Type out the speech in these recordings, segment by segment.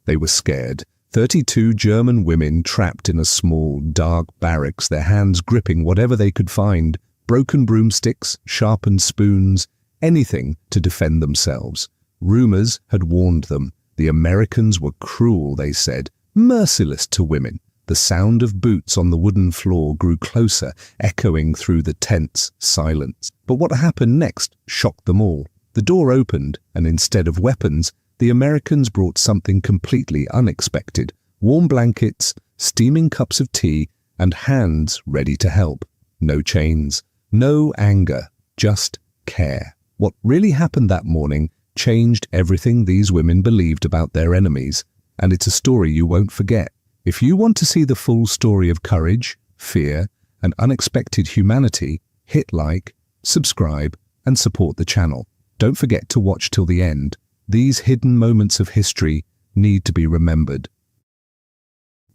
They were scared. 32 German women trapped in a small, dark barracks, their hands gripping whatever they could find, broken broomsticks, sharpened spoons, anything to defend themselves. Rumors had warned them. The Americans were cruel, they said, merciless to women. The sound of boots on the wooden floor grew closer, echoing through the tense silence. But what happened next shocked them all. The door opened, and instead of weapons, the Americans brought something completely unexpected: warm blankets, steaming cups of tea, and hands ready to help. No chains, no anger, just care. What really happened that morning changed everything these women believed about their enemies, and it's a story you won't forget. If you want to see the full story of courage, fear, and unexpected humanity, hit like, subscribe, and support the channel. Don't forget to watch till the end. These hidden moments of history need to be remembered.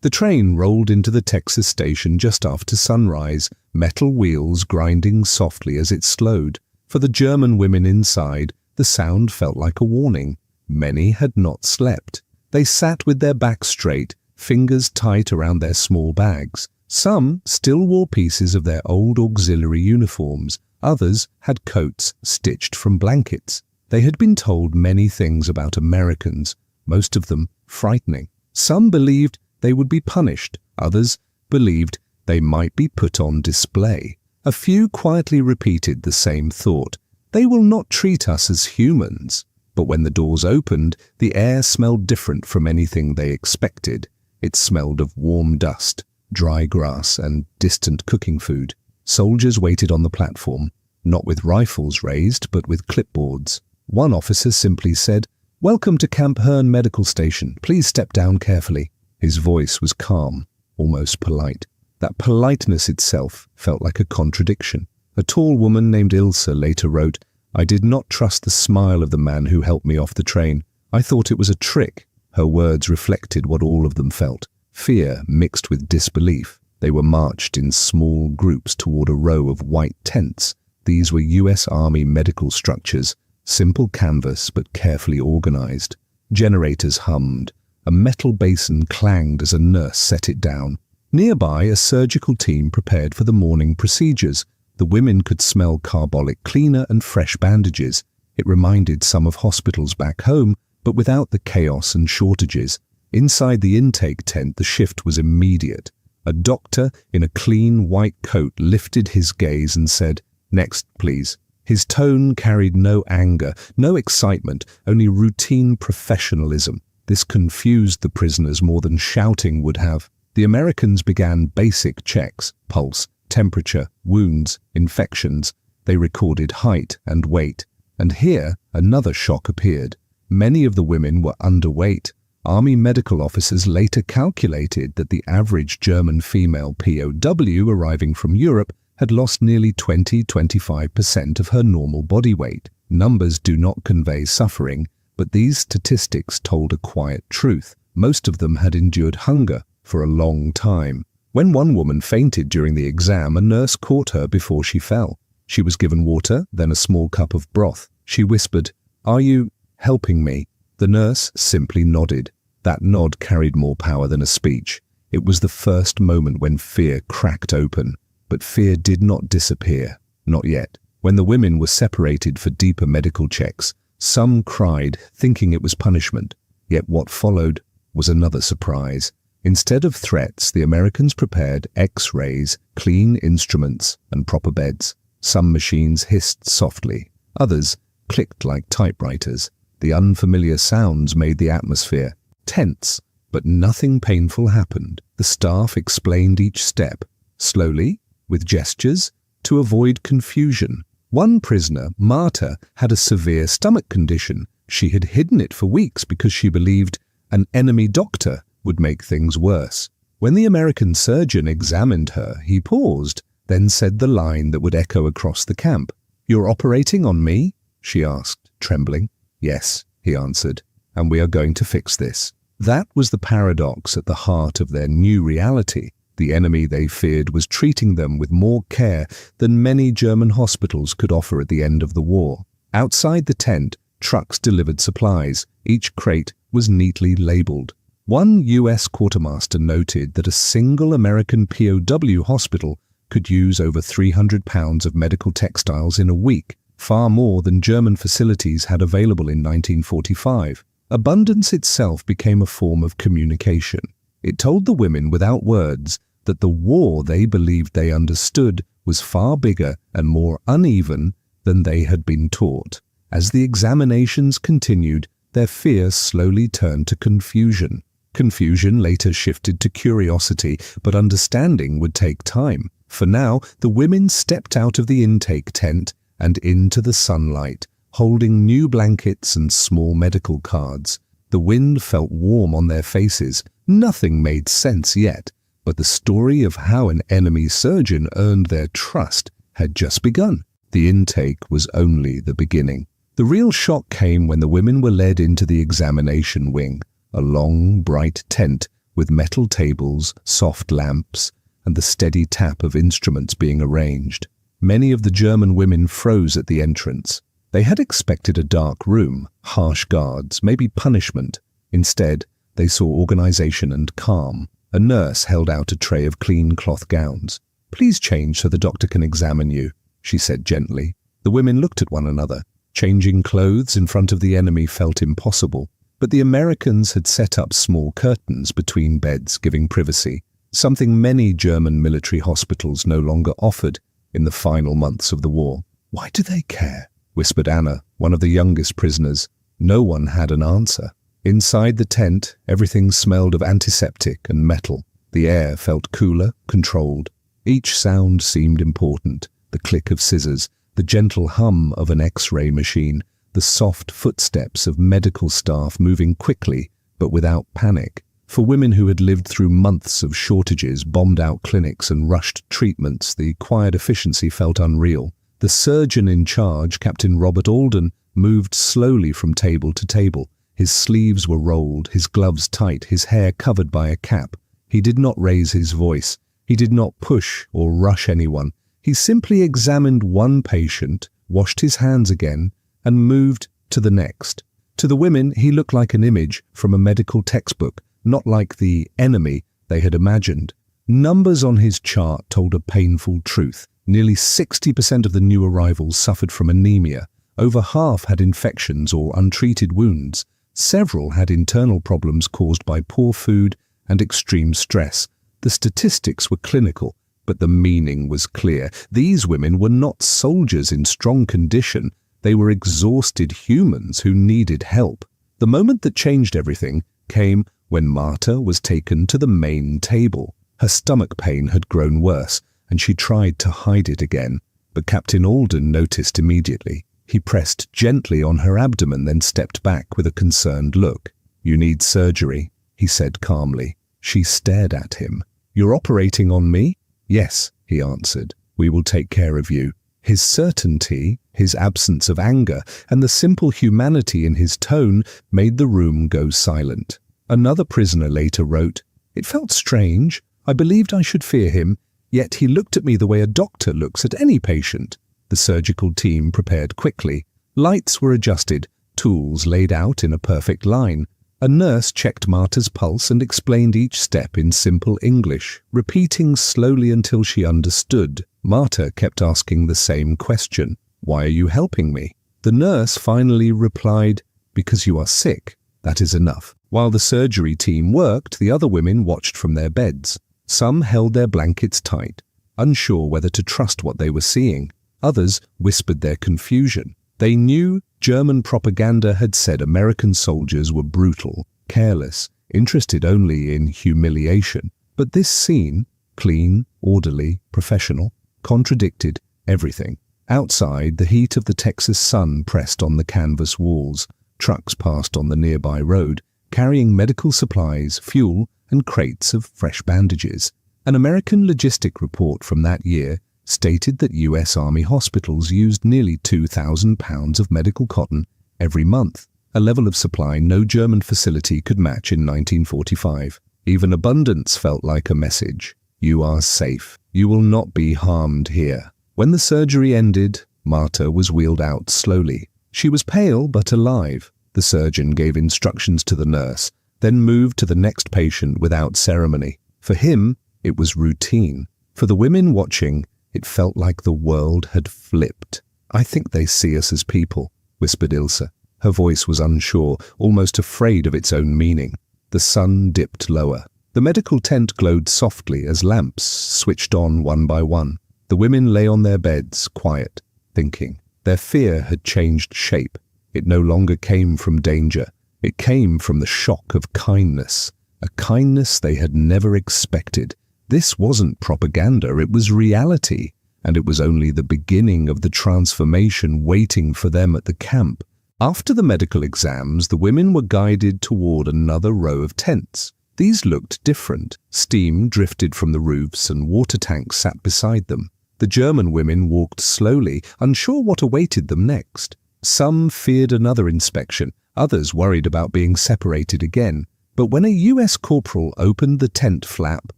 The train rolled into the Texas station just after sunrise, metal wheels grinding softly as it slowed. For the German women inside, the sound felt like a warning. Many had not slept. They sat with their backs straight, fingers tight around their small bags. Some still wore pieces of their old auxiliary uniforms. Others had coats stitched from blankets. They had been told many things about Americans, most of them frightening. Some believed they would be punished. Others believed they might be put on display. A few quietly repeated the same thought: they will not treat us as humans. But when the doors opened, the air smelled different from anything they expected. It smelled of warm dust, dry grass, and distant cooking food. Soldiers waited on the platform, not with rifles raised, but with clipboards. One officer simply said, "Welcome to Camp Hearn Medical Station. Please step down carefully." His voice was calm, almost polite. That politeness itself felt like a contradiction. A tall woman named Ilse later wrote, "I did not trust the smile of the man who helped me off the train. I thought it was a trick." Her words reflected what all of them felt: fear mixed with disbelief. They were marched in small groups toward a row of white tents. These were U.S. Army medical structures, simple canvas but carefully organized. Generators hummed. A metal basin clanged as a nurse set it down. Nearby, a surgical team prepared for the morning procedures. The women could smell carbolic cleaner and fresh bandages. It reminded some of hospitals back home, but without the chaos and shortages. Inside the intake tent, the shift was immediate. A doctor in a clean white coat lifted his gaze and said, "Next, please." His tone carried no anger, no excitement, only routine professionalism. This confused the prisoners more than shouting would have. The Americans began basic checks: pulse, temperature, wounds, infections. They recorded height and weight. And here, another shock appeared. Many of the women were underweight. Army medical officers later calculated that the average German female POW arriving from Europe had lost nearly 20–25% of her normal body weight. Numbers do not convey suffering, but these statistics told a quiet truth. Most of them had endured hunger for a long time. When one woman fainted during the exam, a nurse caught her before she fell. She was given water, then a small cup of broth. She whispered, "Are you helping me?" The nurse simply nodded. That nod carried more power than a speech. It was the first moment when fear cracked open. But fear did not disappear. Not yet. When the women were separated for deeper medical checks, some cried, thinking it was punishment. Yet what followed was another surprise. Instead of threats, the Americans prepared X-rays, clean instruments, and proper beds. Some machines hissed softly. Others clicked like typewriters. The unfamiliar sounds made the atmosphere tense, but nothing painful happened. The staff explained each step, slowly, with gestures, to avoid confusion. One prisoner, Marta, had a severe stomach condition. She had hidden it for weeks because she believed an enemy doctor would make things worse. When the American surgeon examined her, he paused, then said the line that would echo across the camp. "You're operating on me?" she asked, trembling. "Yes," he answered, "and we are going to fix this." That was the paradox at the heart of their new reality. The enemy they feared was treating them with more care than many German hospitals could offer at the end of the war. Outside the tent, trucks delivered supplies. Each crate was neatly labeled. One U.S. quartermaster noted that a single American POW hospital could use over 300 pounds of medical textiles in a week, far more than German facilities had available in 1945. Abundance itself became a form of communication. It told the women without words that the war they believed they understood was far bigger and more uneven than they had been taught. As the examinations continued, their fear slowly turned to confusion. Confusion later shifted to curiosity, but understanding would take time. For now, the women stepped out of the intake tent and into the sunlight, holding new blankets and small medical cards. The wind felt warm on their faces. Nothing made sense yet, but the story of how an enemy surgeon earned their trust had just begun. The intake was only the beginning. The real shock came when the women were led into the examination wing, a long, bright tent with metal tables, soft lamps, and the steady tap of instruments being arranged. Many of the German women froze at the entrance. They had expected a dark room, harsh guards, maybe punishment. Instead, they saw organization and calm. A nurse held out a tray of clean cloth gowns. "Please change so the doctor can examine you," she said gently. The women looked at one another. Changing clothes in front of the enemy felt impossible. But the Americans had set up small curtains between beds, giving privacy, something many German military hospitals no longer offered in the final months of the war. "Why do they care?" whispered Anna, one of the youngest prisoners. No one had an answer. Inside the tent, everything smelled of antiseptic and metal. The air felt cooler, controlled. Each sound seemed important. The click of scissors, the gentle hum of an X-ray machine, the soft footsteps of medical staff moving quickly but without panic. For women who had lived through months of shortages, bombed-out clinics and rushed treatments, the quiet efficiency felt unreal. The surgeon in charge, Captain Robert Alden, moved slowly from table to table. His sleeves were rolled, his gloves tight, his hair covered by a cap. He did not raise his voice. He did not push or rush anyone. He simply examined one patient, washed his hands again, and moved to the next. To the women, he looked like an image from a medical textbook, not like the enemy they had imagined. Numbers on his chart told a painful truth. Nearly 60% of the new arrivals suffered from anemia. Over half had infections or untreated wounds. Several had internal problems caused by poor food and extreme stress. The statistics were clinical, but the meaning was clear. These women were not soldiers in strong condition. They were exhausted humans who needed help. The moment that changed everything came when Marta was taken to the main table. Her stomach pain had grown worse, and she tried to hide it again. But Captain Alden noticed immediately. He pressed gently on her abdomen, then stepped back with a concerned look. "You need surgery," he said calmly. She stared at him. "You're operating on me?" "Yes," he answered. "We will take care of you." His certainty, his absence of anger, and the simple humanity in his tone made the room go silent. Another prisoner later wrote, "It felt strange. I believed I should fear him, yet he looked at me the way a doctor looks at any patient." The surgical team prepared quickly. Lights were adjusted, tools laid out in a perfect line. A nurse checked Marta's pulse and explained each step in simple English, repeating slowly until she understood. Marta kept asking the same question. "Why are you helping me?" The nurse finally replied, "Because you are sick. That is enough." While the surgery team worked, the other women watched from their beds. Some held their blankets tight, unsure whether to trust what they were seeing. Others whispered their confusion. They knew German propaganda had said American soldiers were brutal, careless, interested only in humiliation. But this scene, clean, orderly, professional, contradicted everything. Outside, the heat of the Texas sun pressed on the canvas walls. Trucks passed on the nearby road, carrying medical supplies, fuel, and crates of fresh bandages. An American logistic report from that year stated that U.S. Army hospitals used nearly 2,000 pounds of medical cotton every month, a level of supply no German facility could match in 1945. Even abundance felt like a message. You are safe. You will not be harmed here. When the surgery ended, Marta was wheeled out slowly. She was pale but alive. The surgeon gave instructions to the nurse, then moved to the next patient without ceremony. For him, it was routine. For the women watching, it felt like the world had flipped. "I think they see us as people," whispered Ilse. Her voice was unsure, almost afraid of its own meaning. The sun dipped lower. The medical tent glowed softly as lamps switched on one by one. The women lay on their beds, quiet, thinking. Their fear had changed shape. It no longer came from danger. It came from the shock of kindness, a kindness they had never expected. This wasn't propaganda, it was reality, and it was only the beginning of the transformation waiting for them at the camp. After the medical exams, the women were guided toward another row of tents. These looked different. Steam drifted from the roofs and water tanks sat beside them. The German women walked slowly, unsure what awaited them next. Some feared another inspection, others worried about being separated again. But when a US corporal opened the tent flap,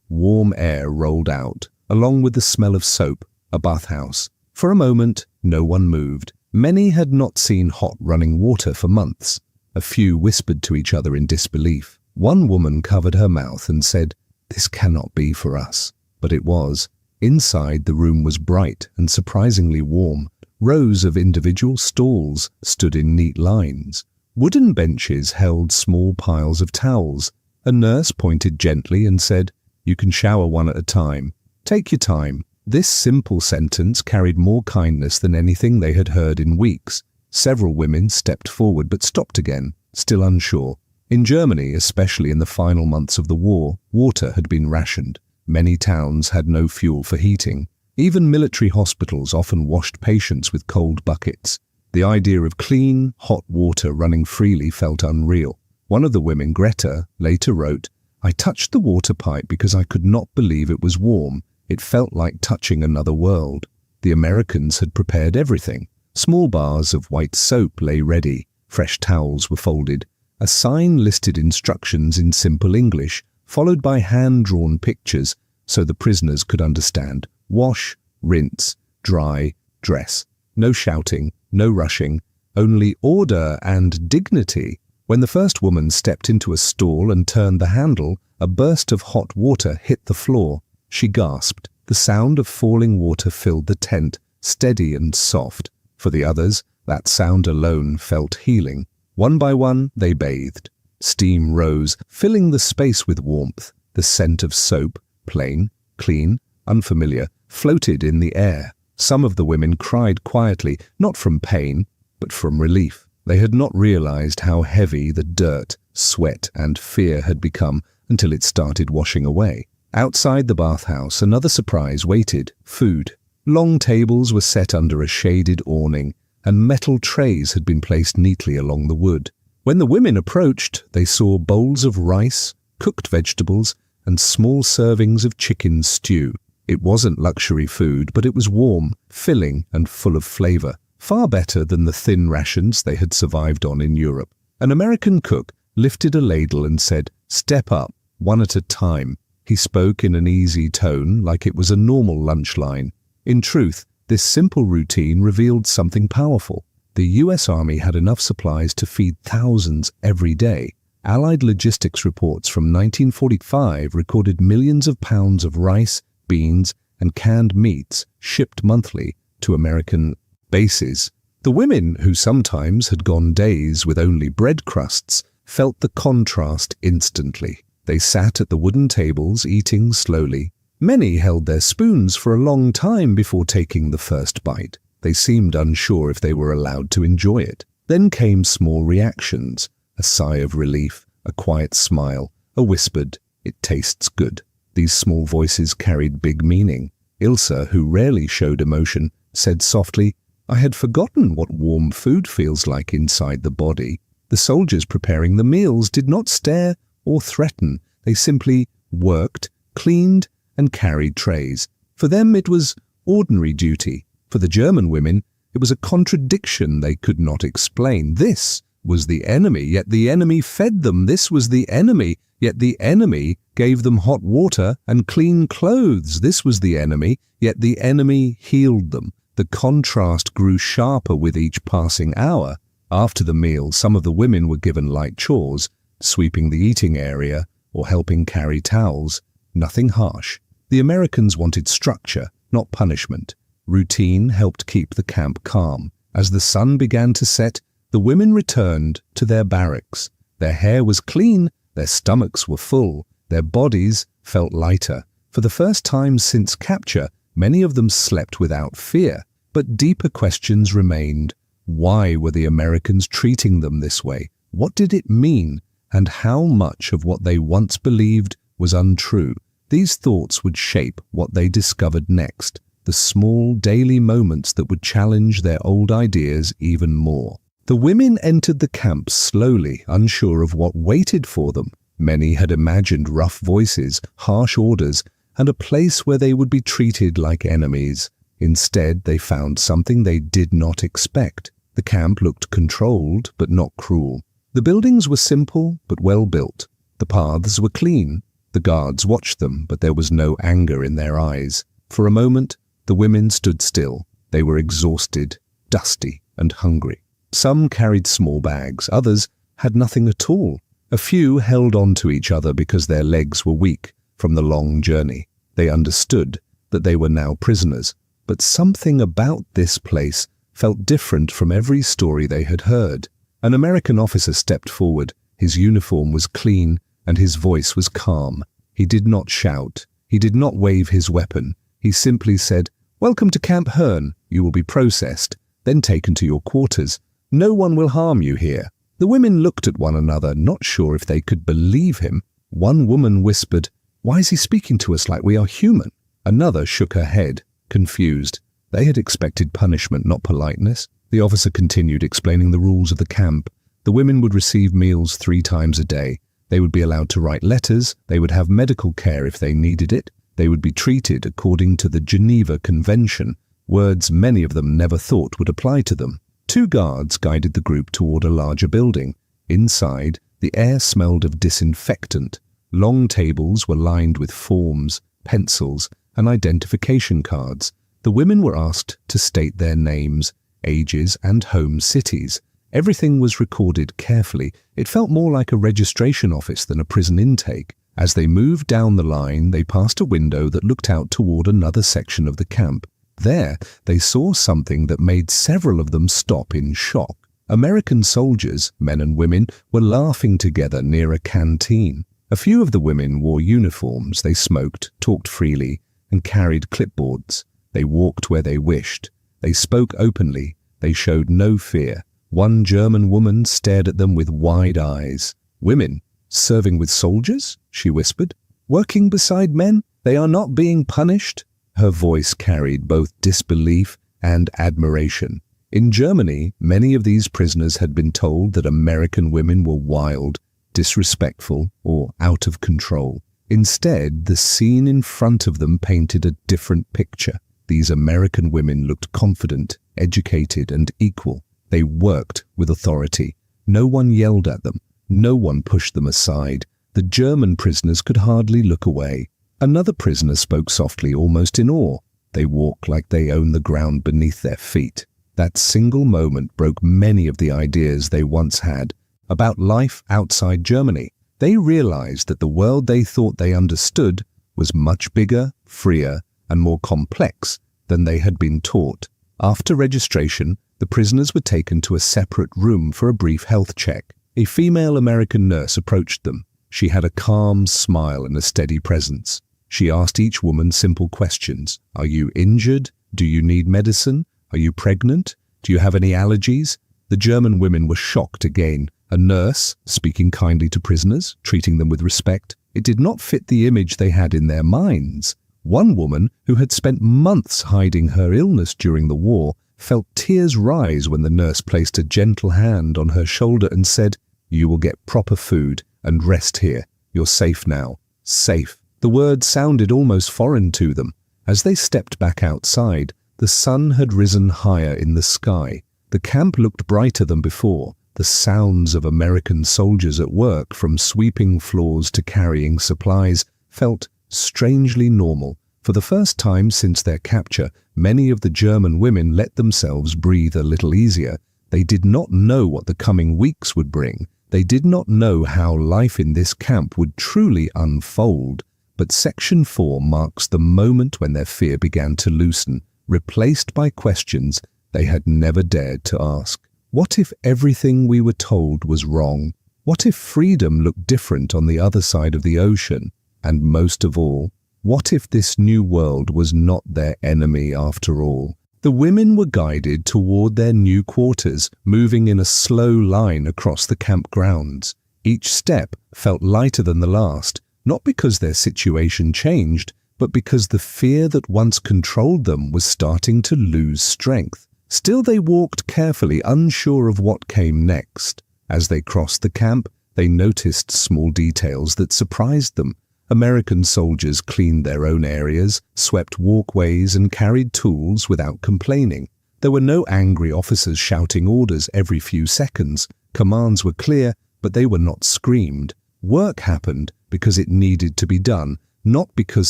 warm air rolled out, along with the smell of soap, a bathhouse. For a moment, no one moved. Many had not seen hot running water for months. A few whispered to each other in disbelief. One woman covered her mouth and said, "This cannot be for us." But it was. Inside, the room was bright and surprisingly warm. Rows of individual stalls stood in neat lines. Wooden benches held small piles of towels. A nurse pointed gently and said, "You can shower one at a time. Take your time." This simple sentence carried more kindness than anything they had heard in weeks. Several women stepped forward but stopped again, still unsure. In Germany, especially in the final months of the war, water had been rationed. Many towns had no fuel for heating. Even military hospitals often washed patients with cold buckets. The idea of clean, hot water running freely felt unreal. One of the women, Greta, later wrote, "I touched the water pipe because I could not believe it was warm. It felt like touching another world." The Americans had prepared everything. Small bars of white soap lay ready. Fresh towels were folded. A sign listed instructions in simple English, followed by hand-drawn pictures so the prisoners could understand. Wash, rinse, dry, dress. No shouting, no rushing, only order and dignity. When the first woman stepped into a stall and turned the handle, a burst of hot water hit the floor. She gasped. The sound of falling water filled the tent, steady and soft. For the others, that sound alone felt healing. One by one, they bathed. Steam rose, filling the space with warmth. The scent of soap, plain, clean, unfamiliar, floated in the air. Some of the women cried quietly, not from pain, but from relief. They had not realized how heavy the dirt, sweat, and fear had become until it started washing away. Outside the bathhouse, another surprise waited: food. Long tables were set under a shaded awning, and metal trays had been placed neatly along the wood. When the women approached, they saw bowls of rice, cooked vegetables, and small servings of chicken stew. It wasn't luxury food, but it was warm, filling, and full of flavor, far better than the thin rations they had survived on in Europe. An American cook lifted a ladle and said, "Step up, one at a time." He spoke in an easy tone, like it was a normal lunch line. In truth, this simple routine revealed something powerful. The US Army had enough supplies to feed thousands every day. Allied logistics reports from 1945 recorded millions of pounds of rice, beans, and canned meats shipped monthly to American bases. The women, who sometimes had gone days with only bread crusts, felt the contrast instantly. They sat at the wooden tables, eating slowly. Many held their spoons for a long time before taking the first bite. They seemed unsure if they were allowed to enjoy it. Then came small reactions: a sigh of relief, a quiet smile, a whispered, "It tastes good." These small voices carried big meaning. Ilse, who rarely showed emotion, said softly, "I had forgotten what warm food feels like inside the body." The soldiers preparing the meals did not stare or threaten. They simply worked, cleaned, and carried trays. For them it was ordinary duty. For the German women, it was a contradiction they could not explain. This was the enemy, yet the enemy fed them. This was the enemy, yet the enemy gave them hot water and clean clothes. This was the enemy, yet the enemy healed them. The contrast grew sharper with each passing hour. After the meal, some of the women were given light chores, sweeping the eating area or helping carry towels. Nothing harsh. The Americans wanted structure, not punishment. Routine helped keep the camp calm. As the sun began to set, the women returned to their barracks. Their hair was clean, their stomachs were full, their bodies felt lighter. For the first time since capture, many of them slept without fear. But deeper questions remained. Why were the Americans treating them this way? What did it mean? And how much of what they once believed was untrue? These thoughts would shape what they discovered next, the small daily moments that would challenge their old ideas even more. The women entered the camp slowly, unsure of what waited for them. Many had imagined rough voices, harsh orders, and a place where they would be treated like enemies. Instead, they found something they did not expect. The camp looked controlled, but not cruel. The buildings were simple, but well built. The paths were clean. The guards watched them, but there was no anger in their eyes. For a moment, the women stood still. They were exhausted, dusty, and hungry. Some carried small bags, others had nothing at all. A few held on to each other because their legs were weak from the long journey. They understood that they were now prisoners, but something about this place felt different from every story they had heard. An American officer stepped forward. His uniform was clean, and his voice was calm. He did not shout. He did not wave his weapon. He simply said, "Welcome to Camp Hearn. You will be processed, then taken to your quarters. No one will harm you here." The women looked at one another, not sure if they could believe him. One woman whispered, "Why is he speaking to us like we are human?" Another shook her head, confused. They had expected punishment, not politeness. The officer continued explaining the rules of the camp. The women would receive meals 3 times a day. They would be allowed to write letters. They would have medical care if they needed it. They would be treated according to the Geneva Convention, words many of them never thought would apply to them. 2 guards guided the group toward a larger building. Inside, the air smelled of disinfectant. Long tables were lined with forms, pencils, and identification cards. The women were asked to state their names, ages, and home cities. Everything was recorded carefully. It felt more like a registration office than a prison intake. As they moved down the line, they passed a window that looked out toward another section of the camp. There, they saw something that made several of them stop in shock. American soldiers, men and women, were laughing together near a canteen. A few of the women wore uniforms. They smoked, talked freely, and carried clipboards. They walked where they wished. They spoke openly. They showed no fear. One German woman stared at them with wide eyes. "Women, serving with soldiers?" she whispered. "Working beside men? They are not being punished?" Her voice carried both disbelief and admiration. In Germany, many of these prisoners had been told that American women were wild, disrespectful, or out of control. Instead, the scene in front of them painted a different picture. These American women looked confident, educated, and equal. They worked with authority. No one yelled at them. No one pushed them aside. The German prisoners could hardly look away. Another prisoner spoke softly, almost in awe. They walk like they own the ground beneath their feet. That single moment broke many of the ideas they once had about life outside Germany. They realized that the world they thought they understood was much bigger, freer, and more complex than they had been taught. After registration, the prisoners were taken to a separate room for a brief health check. A female American nurse approached them. She had a calm smile and a steady presence. She asked each woman simple questions. "Are you injured? Do you need medicine? Are you pregnant? Do you have any allergies?" The German women were shocked again. A nurse, speaking kindly to prisoners, treating them with respect. It did not fit the image they had in their minds. One woman, who had spent months hiding her illness during the war, felt tears rise when the nurse placed a gentle hand on her shoulder and said, "You will get proper food and rest here. You're safe now." Safe. The word sounded almost foreign to them. As they stepped back outside, the sun had risen higher in the sky. The camp looked brighter than before. The sounds of American soldiers at work, from sweeping floors to carrying supplies, felt strangely normal. For the first time since their capture, many of the German women let themselves breathe a little easier. They did not know what the coming weeks would bring. They did not know how life in this camp would truly unfold. But Section 4 marks the moment when their fear began to loosen, replaced by questions they had never dared to ask. What if everything we were told was wrong? What if freedom looked different on the other side of the ocean? And most of all, what if this new world was not their enemy after all? The women were guided toward their new quarters, moving in a slow line across the camp grounds. Each step felt lighter than the last, not because their situation changed, but because the fear that once controlled them was starting to lose strength. Still, they walked carefully, unsure of what came next. As they crossed the camp, they noticed small details that surprised them. American soldiers cleaned their own areas, swept walkways, and carried tools without complaining. There were no angry officers shouting orders every few seconds. Commands were clear, but they were not screamed. Work happened because it needed to be done, not because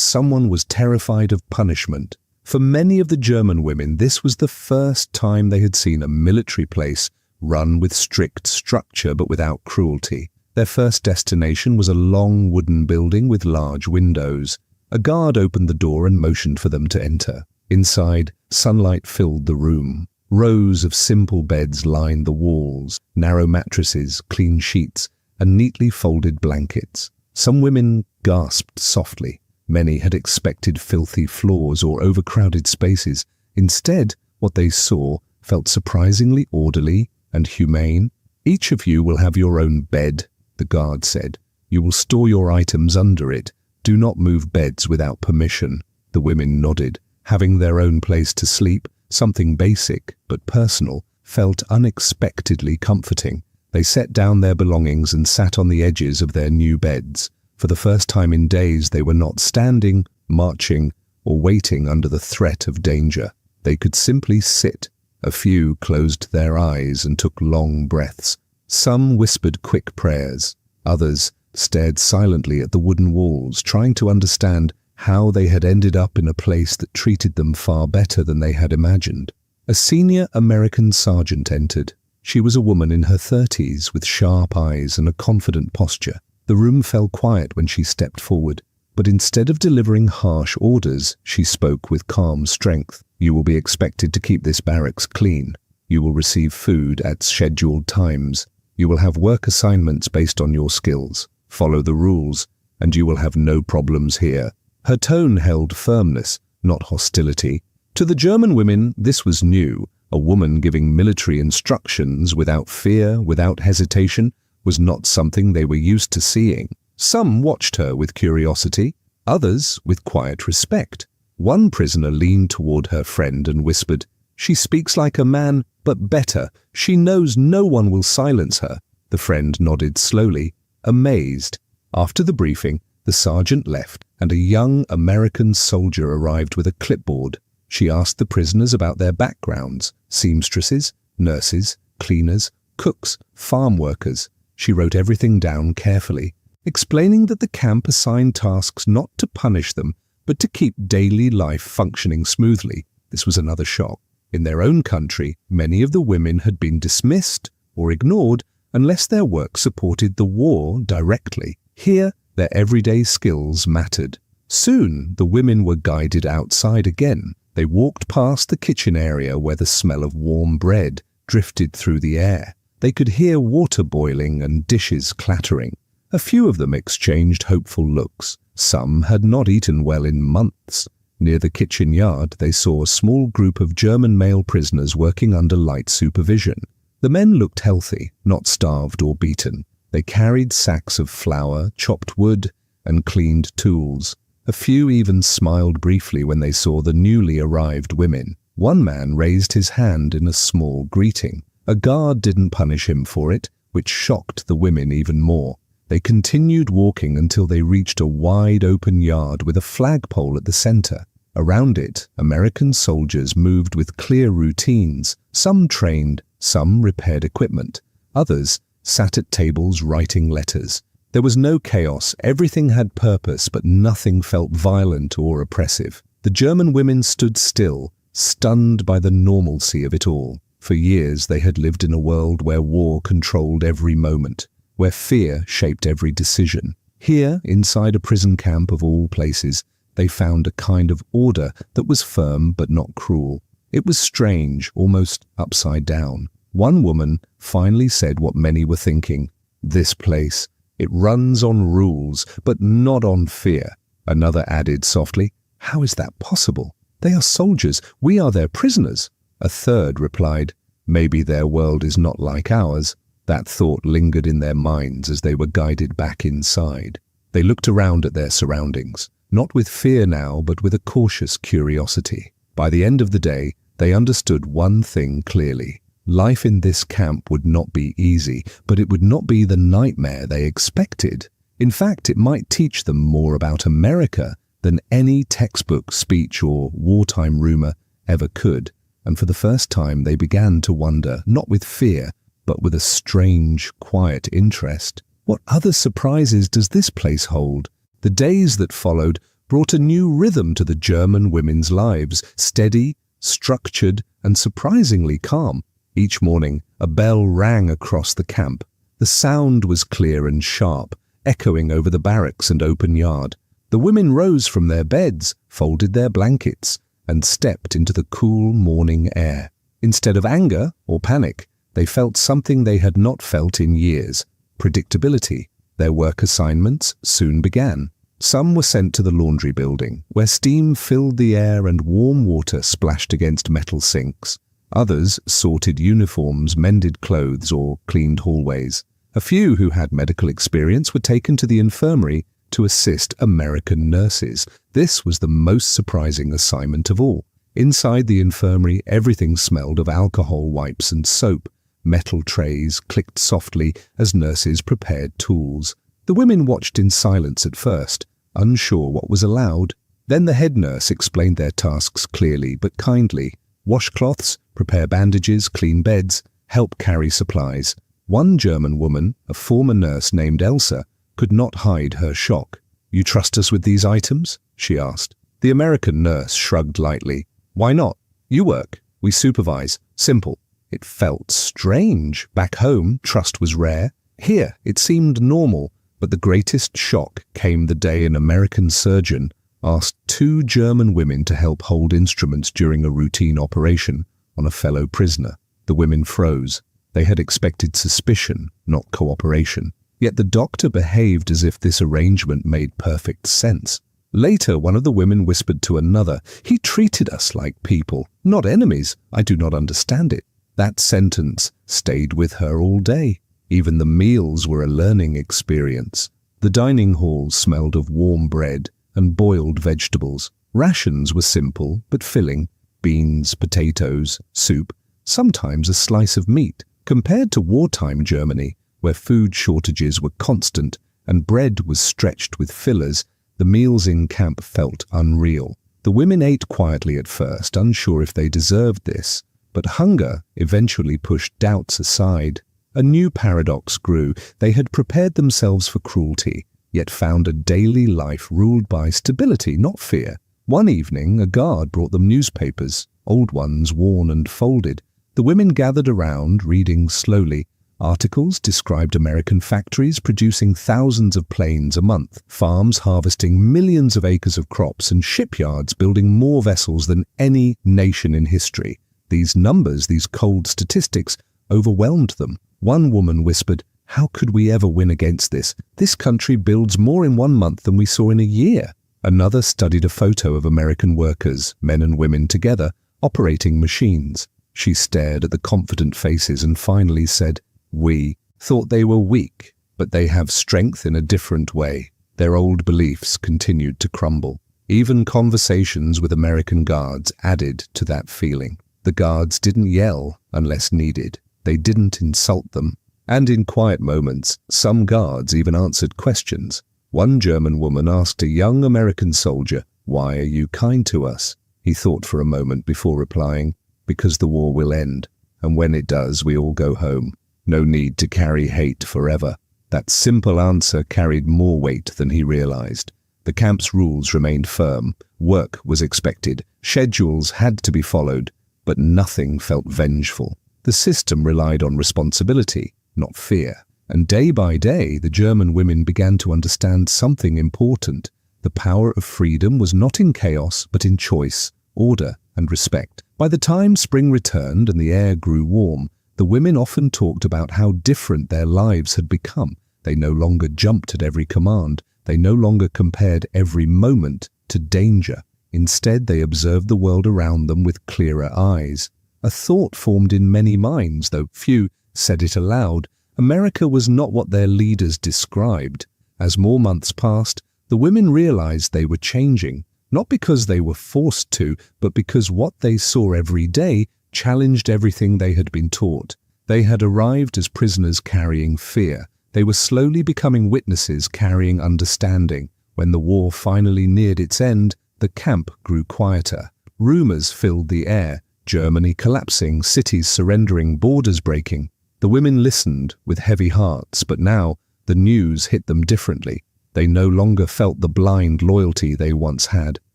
someone was terrified of punishment. For many of the German women, this was the first time they had seen a military place run with strict structure but without cruelty. Their first destination was a long wooden building with large windows. A guard opened the door and motioned for them to enter. Inside, sunlight filled the room. Rows of simple beds lined the walls, narrow mattresses, clean sheets, and neatly folded blankets. Some women gasped softly. Many had expected filthy floors or overcrowded spaces. Instead, what they saw felt surprisingly orderly and humane. "Each of you will have your own bed," the guard said. "You will store your items under it. Do not move beds without permission." The women nodded. Having their own place to sleep, something basic but personal, felt unexpectedly comforting. They set down their belongings and sat on the edges of their new beds. For the first time in days, they were not standing, marching, or waiting under the threat of danger. They could simply sit. A few closed their eyes and took long breaths. Some whispered quick prayers. Others stared silently at the wooden walls, trying to understand how they had ended up in a place that treated them far better than they had imagined. A senior American sergeant entered. She was a woman in her 30s with sharp eyes and a confident posture. The room fell quiet when she stepped forward, but instead of delivering harsh orders, she spoke with calm strength. "You will be expected to keep this barracks clean. You will receive food at scheduled times. You will have work assignments based on your skills. Follow the rules, and you will have no problems here." Her tone held firmness, not hostility. To the German women, this was new. A woman giving military instructions without fear, without hesitation, was not something they were used to seeing. Some watched her with curiosity, others with quiet respect. One prisoner leaned toward her friend and whispered, "She speaks like a man, but better. She knows no one will silence her." The friend nodded slowly, amazed. After the briefing, the sergeant left, and a young American soldier arrived with a clipboard. She asked the prisoners about their backgrounds: seamstresses, nurses, cleaners, cooks, farm workers. She wrote everything down carefully, explaining that the camp assigned tasks not to punish them, but to keep daily life functioning smoothly. This was another shock. In their own country, many of the women had been dismissed or ignored unless their work supported the war directly. Here, their everyday skills mattered. Soon, the women were guided outside again. They walked past the kitchen area where the smell of warm bread drifted through the air. They could hear water boiling and dishes clattering. A few of them exchanged hopeful looks. Some had not eaten well in months. Near the kitchen yard, they saw a small group of German male prisoners working under light supervision. The men looked healthy, not starved or beaten. They carried sacks of flour, chopped wood, and cleaned tools. A few even smiled briefly when they saw the newly arrived women. One man raised his hand in a small greeting. A guard didn't punish him for it, which shocked the women even more. They continued walking until they reached a wide open yard with a flagpole at the center. Around it, American soldiers moved with clear routines. Some trained, some repaired equipment. Others sat at tables writing letters. There was no chaos. Everything had purpose, but nothing felt violent or oppressive. The German women stood still, stunned by the normalcy of it all. For years they had lived in a world where war controlled every moment, where fear shaped every decision. Here, inside a prison camp of all places, they found a kind of order that was firm but not cruel. It was strange, almost upside down. One woman finally said what many were thinking: "This place, it runs on rules, but not on fear." Another added softly, "How is that possible? They are soldiers, we are their prisoners." A third replied, "Maybe their world is not like ours." That thought lingered in their minds as they were guided back inside. They looked around at their surroundings, not with fear now, but with a cautious curiosity. By the end of the day, they understood one thing clearly. Life in this camp would not be easy, but it would not be the nightmare they expected. In fact, it might teach them more about America than any textbook, speech, or wartime rumor ever could. And for the first time, they began to wonder, not with fear, but with a strange, quiet interest. What other surprises does this place hold? The days that followed brought a new rhythm to the German women's lives, steady, structured, and surprisingly calm. Each morning, a bell rang across the camp. The sound was clear and sharp, echoing over the barracks and open yard. The women rose from their beds, folded their blankets, and stepped into the cool morning air. Instead of anger or panic, they felt something they had not felt in years: predictability. Their work assignments soon began. Some were sent to the laundry building, where steam filled the air and warm water splashed against metal sinks. Others sorted uniforms, mended clothes, or cleaned hallways. A few who had medical experience were taken to the infirmary to assist American nurses. This was the most surprising assignment of all. Inside the infirmary, everything smelled of alcohol wipes and soap. Metal trays clicked softly as nurses prepared tools. The women watched in silence at first, unsure what was allowed. Then the head nurse explained their tasks clearly but kindly. Wash cloths, prepare bandages, clean beds, help carry supplies. One German woman, a former nurse named Elsa, could not hide her shock. "You trust us with these items?" she asked. The American nurse shrugged lightly. "Why not? You work. We supervise. Simple." It felt strange. Back home, trust was rare. Here, it seemed normal. But the greatest shock came the day an American surgeon asked two German women to help hold instruments during a routine operation on a fellow prisoner. The women froze. They had expected suspicion, not cooperation. Yet the doctor behaved as if this arrangement made perfect sense. Later, one of the women whispered to another, "He treated us like people, not enemies. I do not understand it." That sentence stayed with her all day. Even the meals were a learning experience. The dining hall smelled of warm bread and boiled vegetables. Rations were simple but filling: beans, potatoes, soup, sometimes a slice of meat. Compared to wartime Germany, where food shortages were constant and bread was stretched with fillers, the meals in camp felt unreal. The women ate quietly at first, unsure if they deserved this, but hunger eventually pushed doubts aside. A new paradox grew. They had prepared themselves for cruelty, yet found a daily life ruled by stability, not fear. One evening, a guard brought them newspapers, old ones worn and folded. The women gathered around, reading slowly. Articles described American factories producing thousands of planes a month, farms harvesting millions of acres of crops, and shipyards building more vessels than any nation in history. These numbers, these cold statistics, overwhelmed them. One woman whispered, "How could we ever win against this? This country builds more in 1 month than we saw in a year." Another studied a photo of American workers, men and women together, operating machines. She stared at the confident faces and finally said, "We thought they were weak, but they have strength in a different way." Their old beliefs continued to crumble. Even conversations with American guards added to that feeling. The guards didn't yell unless needed. They didn't insult them. And in quiet moments, some guards even answered questions. One German woman asked a young American soldier, "Why are you kind to us?" He thought for a moment before replying, "Because the war will end, and when it does, we all go home. No need to carry hate forever." That simple answer carried more weight than he realized. The camp's rules remained firm. Work was expected. Schedules had to be followed, but nothing felt vengeful. The system relied on responsibility, not fear. And day by day, the German women began to understand something important. The power of freedom was not in chaos, but in choice, order, and respect. By the time spring returned and the air grew warm, the women often talked about how different their lives had become. They no longer jumped at every command. They no longer compared every moment to danger. Instead, they observed the world around them with clearer eyes. A thought formed in many minds, though few said it aloud. America was not what their leaders described. As more months passed, the women realized they were changing, not because they were forced to, but because what they saw every day challenged everything they had been taught. They had arrived as prisoners carrying fear. They were slowly becoming witnesses carrying understanding. When the war finally neared its end, the camp grew quieter. Rumors filled the air, Germany collapsing, cities surrendering, borders breaking. The women listened with heavy hearts, but now the news hit them differently. They no longer felt the blind loyalty they once had.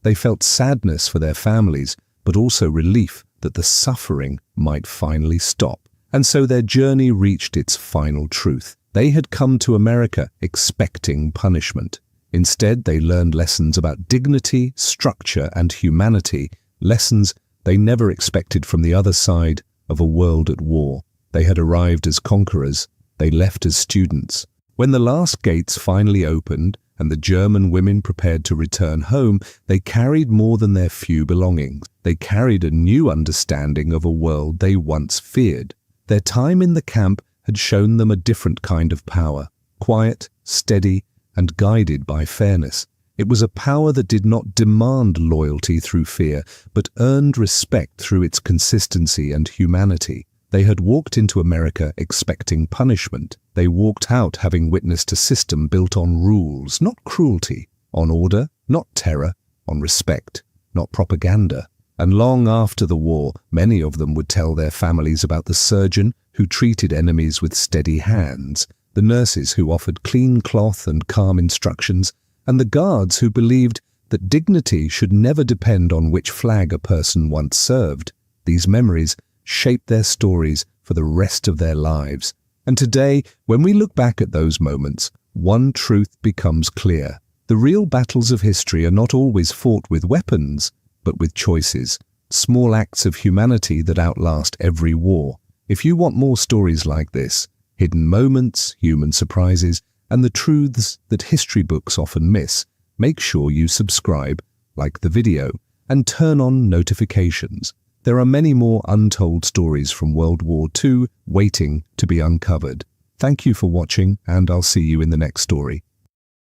They felt sadness for their families, but also relief that the suffering might finally stop. And so their journey reached its final truth. They had come to America expecting punishment. Instead, they learned lessons about dignity, structure, and humanity, lessons they never expected from the other side of a world at war. They had arrived as conquerors. They left as students. When the last gates finally opened and the German women prepared to return home, they carried more than their few belongings. They carried a new understanding of a world they once feared. Their time in the camp had shown them a different kind of power, quiet, steady, and guided by fairness. It was a power that did not demand loyalty through fear, but earned respect through its consistency and humanity. They had walked into America expecting punishment. They walked out having witnessed a system built on rules, not cruelty, on order, not terror, on respect, not propaganda. And long after the war, many of them would tell their families about the surgeon who treated enemies with steady hands, the nurses who offered clean cloth and calm instructions, and the guards who believed that dignity should never depend on which flag a person once served. These memories shaped their stories for the rest of their lives. And today, when we look back at those moments, one truth becomes clear. The real battles of history are not always fought with weapons, but with choices, small acts of humanity that outlast every war. If you want more stories like this, hidden moments, human surprises, and the truths that history books often miss, make sure you subscribe, like the video, and turn on notifications. There are many more untold stories from World War II waiting to be uncovered. Thank you for watching, and I'll see you in the next story.